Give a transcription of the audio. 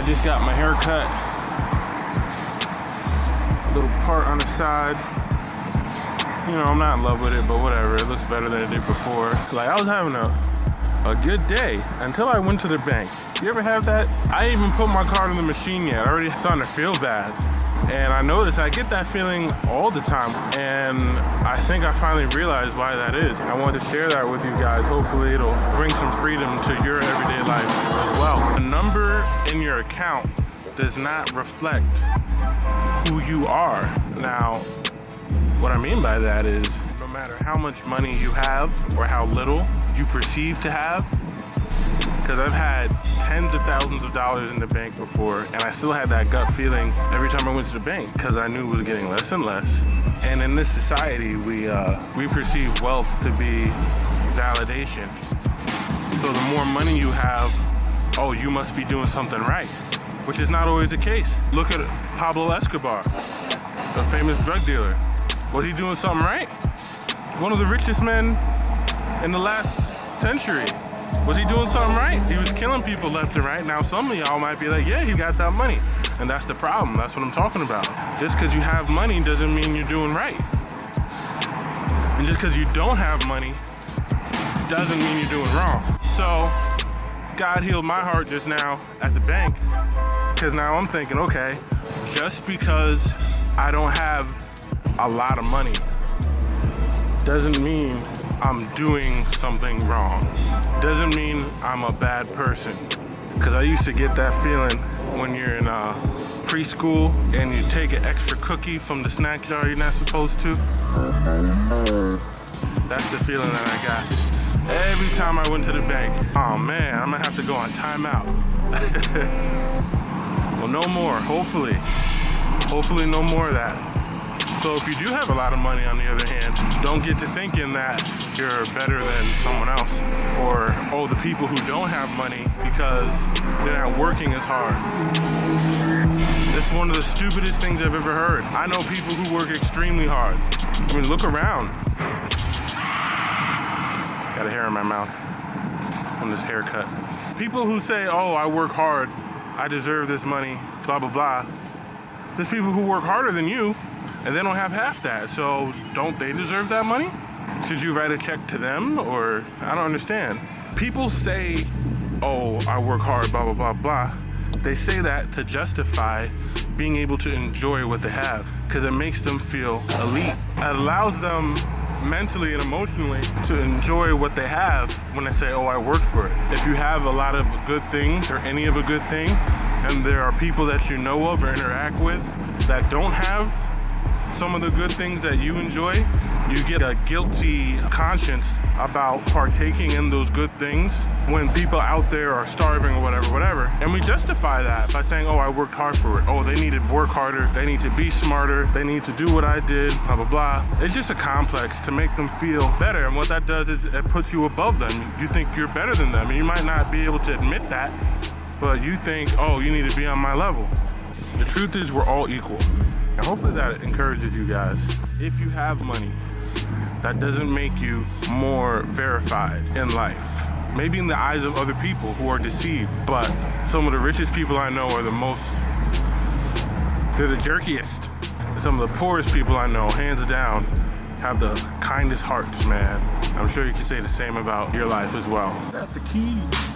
I just got my hair cut. Little part on the side. You know, I'm not in love with it, but whatever. It looks better than it did before. Like, I was having a good day until I went to the bank. You ever have that? I ain't even put my card in the machine yet. I already starting to feel bad. And I noticed I get that feeling all the time. And I think I finally realized why that is. I wanted to share that with you guys. Hopefully it'll bring some freedom to your everyday life as well. The number in your account does not reflect who you are. Now, what I mean by that is no matter how much money you have or how little you perceive to have, because I've had tens of thousands of dollars in the bank before, and I still had that gut feeling every time I went to the bank because I knew it was getting less and less. And in this society, we perceive wealth to be validation. So the more money you have, oh, you must be doing something right, which is not always the case. Look at Pablo Escobar, a famous drug dealer. Was he doing something right? One of the richest men in the last century. Was he doing something right? He was killing people left and right. Now some of y'all might be like, yeah, he got that money. And that's the problem. That's what I'm talking about. Just because you have money doesn't mean you're doing right. And just because you don't have money doesn't mean you're doing wrong. So God healed my heart just now at the bank, because now I'm thinking, okay, just because I don't have a lot of money doesn't mean I'm doing something wrong. Doesn't mean I'm a bad person. Because I used to get that feeling when you're in preschool and you take an extra cookie from the snack jar you're not supposed to. That's the feeling that I got every time I went to the bank. Oh man, I'm gonna have to go on timeout. Well, no more, hopefully. Hopefully no more of that. So if you do have a lot of money, on the other hand, don't get to thinking that you're better than someone else. Or, oh, the people who don't have money because they're not working as hard. It's one of the stupidest things I've ever heard. I know people who work extremely hard. I mean, look around. Got a hair in my mouth from this haircut. People who say, oh, I work hard, I deserve this money, blah, blah, blah. There's people who work harder than you, and they don't have half that, so don't they deserve that money? Should you write a check to them, or I don't understand. People say, oh, I work hard, blah, blah, blah, blah. They say that to justify being able to enjoy what they have, because it makes them feel elite. It allows them mentally and emotionally to enjoy what they have when they say, oh, I worked for it. If you have a lot of good things or any of a good thing, and there are people that you know of or interact with that don't have some of the good things that you enjoy, you get a guilty conscience about partaking in those good things when people out there are starving or whatever. And we justify that by saying, oh, I worked hard for it. Oh, they need to work harder. They need to be smarter. They need to do what I did, blah, blah, blah. It's just a complex to make them feel better. And what that does is it puts you above them. You think you're better than them. And you might not be able to admit that, but you think, oh, you need to be on my level. The truth is we're all equal. And hopefully that encourages you guys. If you have money, that doesn't make you more verified in life. Maybe in the eyes of other people who are deceived, but some of the richest people I know are they're the jerkiest. Some of the poorest people I know, hands down, have the kindest hearts, man. I'm sure you can say the same about your life as well. Got the keys.